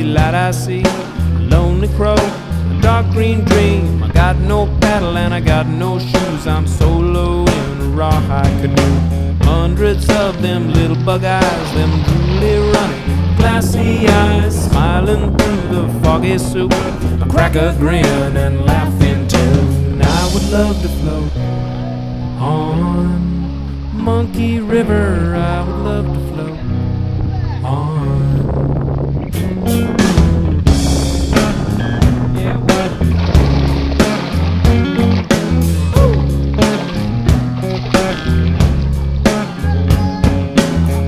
light I see, a lonely crow, a dark green dream. I got no paddle and I got no shoes. I'm solo in a rawhide canoe. Hundreds of them little bug eyes, them drooly running, glassy eyes, smiling through the foggy soup. I crack a grin and laugh into. And I would love to float on Monkey River. I would love to float on.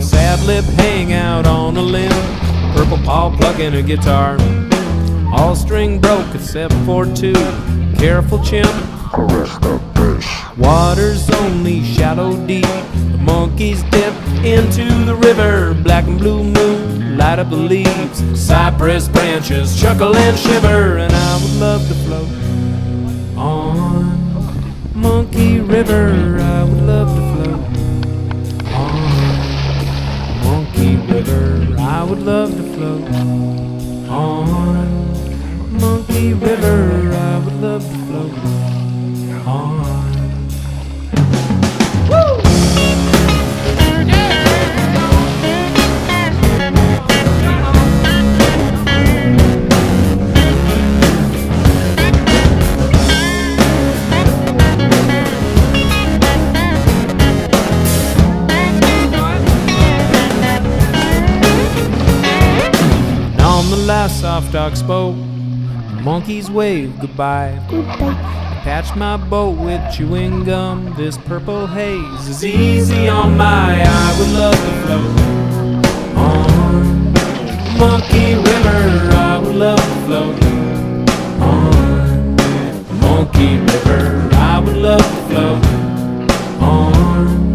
Sad lip hang out on a limb, purple paw plucking a guitar. All string broke except for two. Careful chimp, Caress the bass. water's only shadow deep. The monkeys dip into the river. Black and blue moon light up the leaves. Cypress branches chuckle and shiver. And I would love to float on Monkey River. I would love to float on Monkey River. I would love to float on Monkey River. I would love to float on. On the last soft dock spoke, the monkeys waved goodbye. Patched my boat with chewing gum. This purple haze is easy on my eye. I would love to float on Monkey River. I would love to float on Monkey River. I would love to float on